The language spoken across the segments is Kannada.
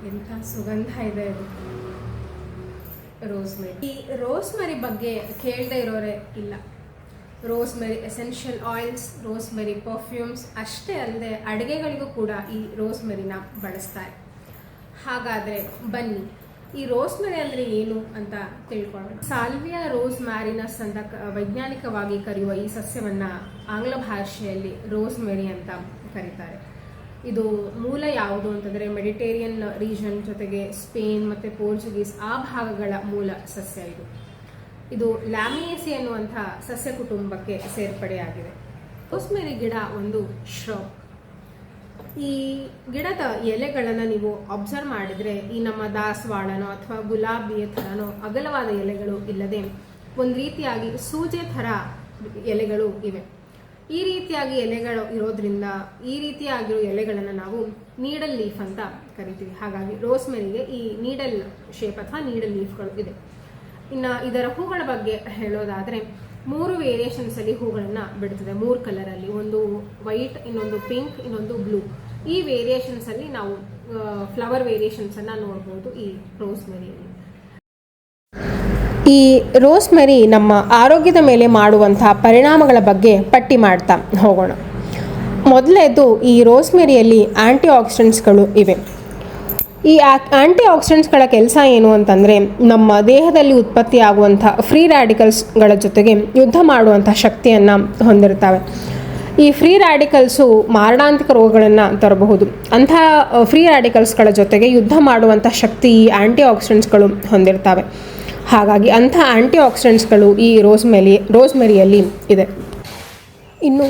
ಎಂಥ ಸುಗಂಧ ಇದೆ ಇದು ರೋಸ್ಮೆರಿ. ಈ ರೋಸ್ಮೆರಿ ಬಗ್ಗೆ ಕೇಳದೆ ಇರೋರೇ ಇಲ್ಲ. Rosemary essential oils, rosemary perfumes ಅಷ್ಟೇ ಅಲ್ಲದೆ ಅಡುಗೆಗಳಿಗೂ ಕೂಡ ಈ ರೋಸ್ಮೆರಿನ ಬಳಸ್ತಾರೆ. ಹಾಗಾದರೆ ಬನ್ನಿ ಈ ರೋಸ್ಮೆರಿ ಅಂದರೆ ಏನು ಅಂತ ತಿಳ್ಕೊಳ್ಳೋಣ. ಸಾಲ್ವಿಯಾ ರೋಸ್ ಮ್ಯಾರಿನಸ್ ಅಂತ ವೈಜ್ಞಾನಿಕವಾಗಿ ಕರೆಯುವ ಈ ಸಸ್ಯವನ್ನು ಆಂಗ್ಲ ಭಾಷೆಯಲ್ಲಿ ರೋಸ್ಮೆರಿ ಅಂತ ಕರೀತಾರೆ. ಇದು ಮೂಲ ಯಾವುದು ಅಂತಂದರೆ ಮೆಡಿಟೇರಿಯನ್ ರೀಜನ್ ಜೊತೆಗೆ ಸ್ಪೇನ್ ಮತ್ತು ಪೋರ್ಚುಗೀಸ್ ಆ ಭಾಗಗಳ ಮೂಲ ಸಸ್ಯ ಇದು ಲ್ಯಾಮಿಯೇಸಿ ಅನ್ನುವಂಥ ಸಸ್ಯ ಕುಟುಂಬಕ್ಕೆ ಸೇರ್ಪಡೆಯಾಗಿದೆ. ರೋಸ್ಮೆರಿ ಗಿಡ ಒಂದು ಶ್ರಬ್. ಈ ಗಿಡದ ಎಲೆಗಳನ್ನು ನೀವು ಅಬ್ಸರ್ವ್ ಮಾಡಿದರೆ ಈ ನಮ್ಮ ದಾಸವಾಳನೋ ಅಥವಾ ಗುಲಾಬಿಯ ಥರನೋ ಅಗಲವಾದ ಎಲೆಗಳು ಇಲ್ಲದೆ ಒಂದು ರೀತಿಯಾಗಿ ಸೂಜೆ ಥರ ಎಲೆಗಳು ಇವೆ. ಈ ರೀತಿಯಾಗಿ ಎಲೆಗಳು ಇರೋದ್ರಿಂದ ಈ ರೀತಿಯಾಗಿರೋ ಎಲೆಗಳನ್ನು ನಾವು ನೀಡಲ್ ಲೀಫ್ ಅಂತ ಕರಿತೀವಿ. ಹಾಗಾಗಿ ರೋಸ್ಮೆರಿಗೆ ಈ ನೀಡಲ್ ಶೇಪ್ ಅಥವಾ ನೀಡಲ್ ಲೀಫ್ಗಳು ಇದೆ. ಇನ್ನು ಇದರ ಹೂಗಳ ಬಗ್ಗೆ ಹೇಳೋದಾದರೆ 3 ವೇರಿಯೇಷನ್ಸಲ್ಲಿ ಹೂಗಳನ್ನು ಬಿಡ್ತದೆ, 3 ಕಲರಲ್ಲಿ. ಒಂದು ವೈಟ್, ಇನ್ನೊಂದು ಪಿಂಕ್, ಇನ್ನೊಂದು ಬ್ಲೂ. ಈ ವೇರಿಯೇಷನ್ಸಲ್ಲಿ ನಾವು ಫ್ಲವರ್ ವೇರಿಯೇಷನ್ಸನ್ನು ನೋಡ್ಬೋದು ಈ ರೋಸ್ಮೆರಿಯಲ್ಲಿ. ಈ ರೋಸ್ಮೆರಿ ನಮ್ಮ ಆರೋಗ್ಯದ ಮೇಲೆ ಮಾಡುವಂಥ ಪರಿಣಾಮಗಳ ಬಗ್ಗೆ ಪಟ್ಟಿ ಮಾಡ್ತಾ ಹೋಗೋಣ. ಮೊದಲನೇದು, ಈ ರೋಸ್ಮೆರಿಯಲ್ಲಿ ಆ್ಯಂಟಿ ಆಕ್ಸಿಡೆಂಟ್ಸ್ಗಳು ಇವೆ. ಈ ಆ್ಯಂಟಿ ಆಕ್ಸಿಡೆಂಟ್ಸ್ಗಳ ಕೆಲಸ ಏನು ಅಂತಂದರೆ ನಮ್ಮ ದೇಹದಲ್ಲಿ ಉತ್ಪತ್ತಿಯಾಗುವಂಥ ಫ್ರೀ ರ್ಯಾಡಿಕಲ್ಸ್ಗಳ ಜೊತೆಗೆ ಯುದ್ಧ ಮಾಡುವಂಥ ಶಕ್ತಿಯನ್ನು ಹೊಂದಿರ್ತವೆ. ಈ ಫ್ರೀ ರ್ಯಾಡಿಕಲ್ಸು ಮಾರಣಾಂತಿಕ ರೋಗಗಳನ್ನು ತರಬಹುದು. ಅಂಥ ಫ್ರೀ ರ್ಯಾಡಿಕಲ್ಸ್ಗಳ ಜೊತೆಗೆ ಯುದ್ಧ ಮಾಡುವಂಥ ಶಕ್ತಿ ಈ ಆ್ಯಂಟಿ ಆಕ್ಸಿಡೆಂಟ್ಸ್ಗಳು ಹೊಂದಿರ್ತವೆ. ಹಾಗಾಗಿ ಅಂಥ ಆ್ಯಂಟಿ ಆಕ್ಸಿಡೆಂಟ್ಸ್ಗಳು ಈ ರೋಸ್ಮೆರಿಯಲ್ಲಿ ಇದೆ. ಇನ್ನು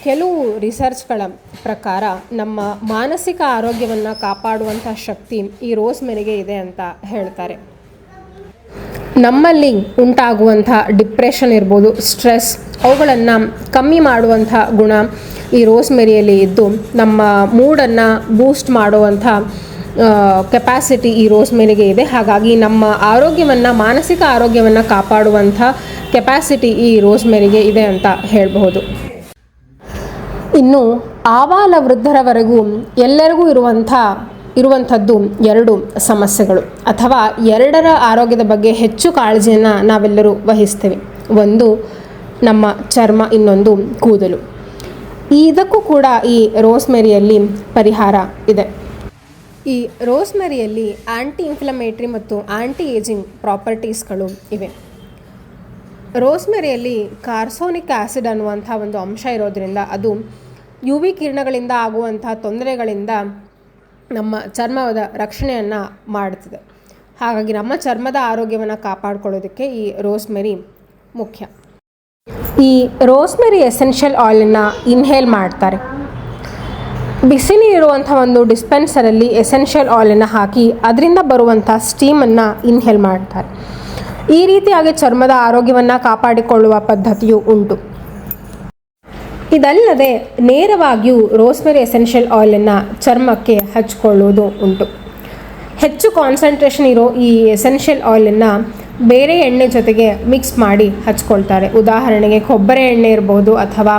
ಕೆಲವು ರಿಸರ್ಚ್ಗಳ ಪ್ರಕಾರ ನಮ್ಮ ಮಾನಸಿಕ ಆರೋಗ್ಯವನ್ನು ಕಾಪಾಡುವಂಥ ಶಕ್ತಿ ಈ ರೋಸ್ಮೆರಿಗೆ ಇದೆ ಅಂತ ಹೇಳ್ತಾರೆ. ನಮ್ಮಲ್ಲಿ ಉಂಟಾಗುವಂಥ ಡಿಪ್ರೆಷನ್ ಇರ್ಬೋದು, ಸ್ಟ್ರೆಸ್, ಅವುಗಳನ್ನು ಕಮ್ಮಿ ಮಾಡುವಂಥ ಗುಣ ಈ ರೋಸ್ಮೆರಿಯಲ್ಲಿ ಇದ್ದು ನಮ್ಮ ಮೂಡನ್ನು ಬೂಸ್ಟ್ ಮಾಡುವಂಥ ಕೆಪಾಸಿಟಿ ಈ ರೋಸ್ಮೆರಿಗೆ ಇದೆ. ಹಾಗಾಗಿ ನಮ್ಮ ಆರೋಗ್ಯವನ್ನು, ಮಾನಸಿಕ ಆರೋಗ್ಯವನ್ನು ಕಾಪಾಡುವಂಥ ಕೆಪಾಸಿಟಿ ಈ ರೋಸ್ಮೆರಿಗೆ ಇದೆ ಅಂತ ಹೇಳಬಹುದು. ಇನ್ನು ಆಬಾಲ ವೃದ್ಧರವರೆಗೂ ಎಲ್ಲರಿಗೂ ಇರುವಂಥದ್ದು 2 ಸಮಸ್ಯೆಗಳು ಅಥವಾ 2ರ ಆರೋಗ್ಯದ ಬಗ್ಗೆ ಹೆಚ್ಚು ಕಾಳಜಿಯನ್ನು ನಾವೆಲ್ಲರೂ ವಹಿಸ್ತೇವೆ. ಒಂದು ನಮ್ಮ ಚರ್ಮ, ಇನ್ನೊಂದು ಕೂದಲು. ಇದಕ್ಕೂ ಕೂಡ ಈ ರೋಸ್ಮೆರಿಯಲ್ಲಿ ಪರಿಹಾರ ಇದೆ. ಈ ರೋಸ್ಮೆರಿಯಲ್ಲಿ ಆ್ಯಂಟಿ ಇನ್ಫ್ಲಮೇಟ್ರಿ ಮತ್ತು ಆ್ಯಂಟಿ ಏಜಿಂಗ್ ಪ್ರಾಪರ್ಟೀಸ್ಗಳು ಇವೆ. ರೋಸ್ಮೆರಿಯಲ್ಲಿ ಕಾರ್ಸೋನಿಕ್ ಆ್ಯಸಿಡ್ ಅನ್ನುವಂಥ ಒಂದು ಅಂಶ ಇರೋದರಿಂದ ಅದು UV ಕಿರಣಗಳಿಂದ ಆಗುವಂಥ ತೊಂದರೆಗಳಿಂದ ನಮ್ಮ ಚರ್ಮದ ರಕ್ಷಣೆಯನ್ನು ಮಾಡುತ್ತದೆ. ಹಾಗಾಗಿ ನಮ್ಮ ಚರ್ಮದ ಆರೋಗ್ಯವನ್ನು ಕಾಪಾಡಿಕೊಳ್ಳೋದಕ್ಕೆ ಈ ರೋಸ್ಮೆರಿ ಮುಖ್ಯ. ಈ ರೋಸ್ಮೆರಿ ಎಸೆನ್ಷಿಯಲ್ ಆಯಿಲನ್ನು ಇನ್ಹೇಲ್ ಮಾಡ್ತಾರೆ. ಬಿಸಿ ನೀರಿರುವಂಥ ಒಂದು ಡಿಸ್ಪೆನ್ಸರಲ್ಲಿ ಎಸೆನ್ಷಿಯಲ್ ಆಯಿಲನ್ನು ಹಾಕಿ ಅದರಿಂದ ಬರುವಂಥ ಸ್ಟೀಮನ್ನು ಇನ್ಹೇಲ್ ಮಾಡ್ತಾರೆ. ಈ ರೀತಿಯಾಗಿ ಚರ್ಮದ ಆರೋಗ್ಯವನ್ನು ಕಾಪಾಡಿಕೊಳ್ಳುವ ಪದ್ಧತಿಯು ಉಂಟು. ಇದಲ್ಲದೆ ನೇರವಾಗಿಯೂ ರೋಸ್ಮೆರಿ ಎಸೆನ್ಷಿಯಲ್ ಆಯಿಲನ್ನು ಚರ್ಮಕ್ಕೆ ಹಚ್ಕೊಳ್ಳೋದು ಉಂಟು. ಹೆಚ್ಚು ಕಾನ್ಸಂಟ್ರೇಷನ್ ಇರೋ ಈ ಎಸೆನ್ಷಿಯಲ್ ಆಯಿಲನ್ನು ಬೇರೆ ಎಣ್ಣೆ ಜೊತೆಗೆ ಮಿಕ್ಸ್ ಮಾಡಿ ಹಚ್ಕೊಳ್ತಾರೆ. ಉದಾಹರಣೆಗೆ ಕೊಬ್ಬರಿ ಎಣ್ಣೆ ಇರ್ಬೋದು ಅಥವಾ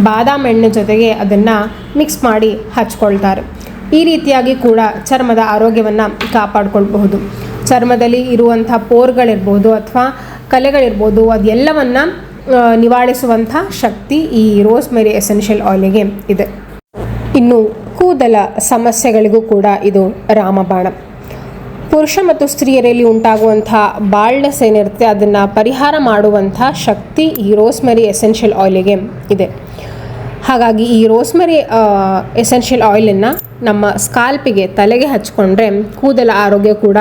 ಬಾದಾಮ್ ಎಣ್ಣೆ ಜೊತೆಗೆ ಅದನ್ನು ಮಿಕ್ಸ್ ಮಾಡಿ ಹಚ್ಕೊಳ್ತಾರೆ. ಈ ರೀತಿಯಾಗಿ ಕೂಡ ಚರ್ಮದ ಆರೋಗ್ಯವನ್ನು ಕಾಪಾಡಿಕೊಳ್ಬಹುದು. ಚರ್ಮದಲ್ಲಿ ಇರುವಂಥ ಪೋರ್ಗಳಿರ್ಬೋದು ಅಥವಾ ಕಲೆಗಳಿರ್ಬೋದು ಅದೆಲ್ಲವನ್ನು ನಿವಾರಿಸುವಂಥ ಶಕ್ತಿ ಈ ರೋಸ್ಮೆರಿ ಎಸೆನ್ಷಿಯಲ್ ಆಯಿಲಿಗೆ ಇದೆ. ಇನ್ನು ಕೂದಲ ಸಮಸ್ಯೆಗಳಿಗೂ ಕೂಡ ಇದು ರಾಮಬಾಣ. ಪುರುಷ ಮತ್ತು ಸ್ತ್ರೀಯರಲ್ಲಿ ಉಂಟಾಗುವಂಥ ಬಾಲ್ಡ್ನೆಸ್ ಏನಿರುತ್ತೆ ಅದನ್ನು ಪರಿಹಾರ ಮಾಡುವಂಥ ಶಕ್ತಿ ಈ ರೋಸ್ಮೆರಿ ಎಸೆನ್ಷಿಯಲ್ ಆಯಿಲಿಗೆ ಇದೆ. ಹಾಗಾಗಿ ಈ ರೋಸ್ಮೆರಿ ಎಸೆನ್ಷಿಯಲ್ ಆಯಿಲನ್ನು ನಮ್ಮ ಸ್ಕಾಲ್ಪಿಗೆ, ತಲೆಗೆ ಹಚ್ಕೊಂಡ್ರೆ ಕೂದಲ ಆರೋಗ್ಯ ಕೂಡ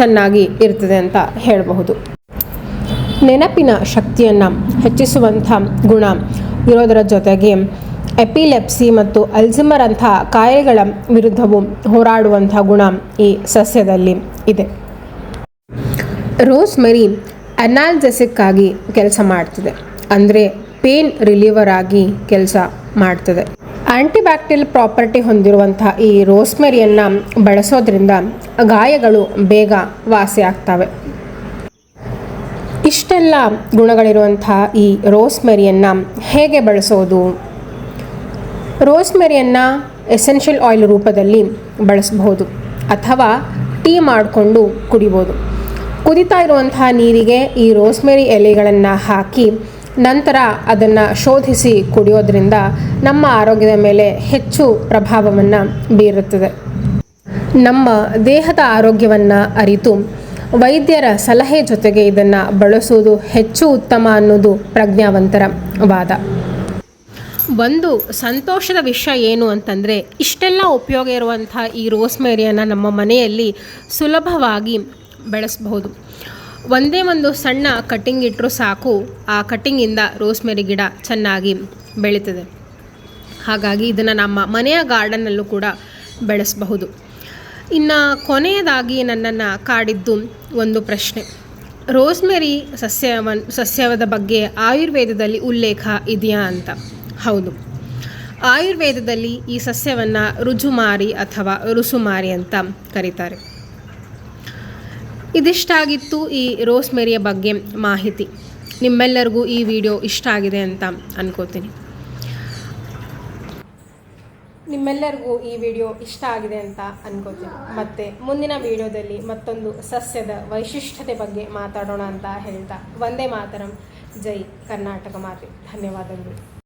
ಚೆನ್ನಾಗಿ ಇರ್ತದೆ ಅಂತ ಹೇಳಬಹುದು. ನೆನಪಿನ ಶಕ್ತಿಯನ್ನು ಹೆಚ್ಚಿಸುವಂಥ ಗುಣ ಇರೋದರ ಜೊತೆಗೆ ಎಪಿಲೆಪ್ಸಿ ಮತ್ತು ಅಲ್ಝೈಮರ್ ಅಂಥ ಕಾಯಿಲೆಗಳ ವಿರುದ್ಧವೂ ಹೋರಾಡುವಂಥ ಗುಣ ಈ ಸಸ್ಯದಲ್ಲಿ ಇದೆ. ರೋಸ್ಮೆರಿ ಅನಾಲ್ಜೆಸಿಕ್ ಆಗಿ ಕೆಲಸ ಮಾಡ್ತದೆ, ಅಂದರೆ ಪೇನ್ ರಿಲೀವರ್ ಆಗಿ ಕೆಲಸ ಮಾಡ್ತದೆ. ಆಂಟಿಬ್ಯಾಕ್ಟೀರಿಯಲ್ ಪ್ರಾಪರ್ಟಿ ಹೊಂದಿರುವಂಥ ಈ ರೋಸ್ಮೆರಿಯನ್ನು ಬಳಸೋದ್ರಿಂದ ಗಾಯಗಳು ಬೇಗ ವಾಸಿ ಆಗ್ತವೆ. ಇಷ್ಟೆಲ್ಲ ಗುಣಗಳಿರುವಂಥ ಈ ರೋಸ್ಮೆರಿಯನ್ನು ಹೇಗೆ ಬಳಸೋದು? ರೋಸ್ಮೆರಿಯನ್ನು ಎಸೆನ್ಷಿಯಲ್ ಆಯಿಲ್ ರೂಪದಲ್ಲಿ ಬಳಸಬಹುದು. ಅಥವಾ ಟೀ ಮಾಡಿಕೊಂಡು ಕುಡಿಬೋದು. ಕುದಿತಾ ಇರುವಂತಹ ನೀರಿಗೆ ಈ ರೋಸ್ಮೆರಿ ಎಲೆಗಳನ್ನು ಹಾಕಿ ನಂತರ ಅದನ್ನು ಶೋಧಿಸಿ ಕುಡಿಯೋದ್ರಿಂದ ನಮ್ಮ ಆರೋಗ್ಯದ ಮೇಲೆ ಹೆಚ್ಚು ಪ್ರಭಾವವನ್ನು ಬೀರುತ್ತದೆ. ನಮ್ಮ ದೇಹದ ಆರೋಗ್ಯವನ್ನು ಅರಿತು ವೈದ್ಯರ ಸಲಹೆ ಜೊತೆಗೆ ಇದನ್ನು ಬಳಸುವುದು ಹೆಚ್ಚು ಉತ್ತಮ ಅನ್ನೋದು ಪ್ರಜ್ಞಾವಂತರ ವಾದ. ಒಂದು ಸಂತೋಷದ ವಿಷಯ ಏನು ಅಂತಂದರೆ, ಇಷ್ಟೆಲ್ಲ ಉಪಯೋಗ ಇರುವಂಥ ಈ ರೋಸ್ಮೆರಿಯನ್ನು ನಮ್ಮ ಮನೆಯಲ್ಲಿ ಸುಲಭವಾಗಿ ಬೆಳೆಸಬಹುದು. ಒಂದೇ ಒಂದು ಸಣ್ಣ ಕಟ್ಟಿಂಗ್ ಇಟ್ಟರೂ ಸಾಕು, ಆ ಕಟ್ಟಿಂಗಿಂದ ರೋಸ್ಮೆರಿ ಗಿಡ ಚೆನ್ನಾಗಿ ಬೆಳೀತದೆ. ಹಾಗಾಗಿ ಇದನ್ನು ನಮ್ಮ ಮನೆಯ ಗಾರ್ಡನ್ನಲ್ಲೂ ಕೂಡ ಬೆಳೆಸಬಹುದು. ಇನ್ನು ಕೊನೆಯದಾಗಿ ನನ್ನನ್ನು ಕಾಡಿದ್ದು ಒಂದು ಪ್ರಶ್ನೆ, ರೋಸ್ಮೆರಿ ಸಸ್ಯದ ಬಗ್ಗೆ ಆಯುರ್ವೇದದಲ್ಲಿ ಉಲ್ಲೇಖ ಇದೆಯಾ ಅಂತ. ಹೌದು, ಆಯುರ್ವೇದದಲ್ಲಿ ಈ ಸಸ್ಯವನ್ನು ರುಜುಮಾರಿ ಅಥವಾ ರುಸುಮಾರಿ ಅಂತ ಕರೀತಾರೆ. ಇದಿಷ್ಟಾಗಿತ್ತು ಈ ರೋಸ್ಮೆರಿಯ ಬಗ್ಗೆ ಮಾಹಿತಿ. ನಿಮ್ಮೆಲ್ಲರಿಗೂ ಈ ವಿಡಿಯೋ ಇಷ್ಟ ಆಗಿದೆ ಅಂತ ಅನ್ಕೋತೀನಿ. ಮತ್ತೆ ಮುಂದಿನ ವಿಡಿಯೋದಲ್ಲಿ ಮತ್ತೊಂದು ಸಸ್ಯದ ವೈಶಿಷ್ಟ್ಯತೆ ಬಗ್ಗೆ ಮಾತಾಡೋಣ ಅಂತ ಹೇಳ್ತಾ, ವಂದೇ ಮಾತರಂ, ಜೈ ಕರ್ನಾಟಕ ಮಾತೆ. ಧನ್ಯವಾದಗಳು.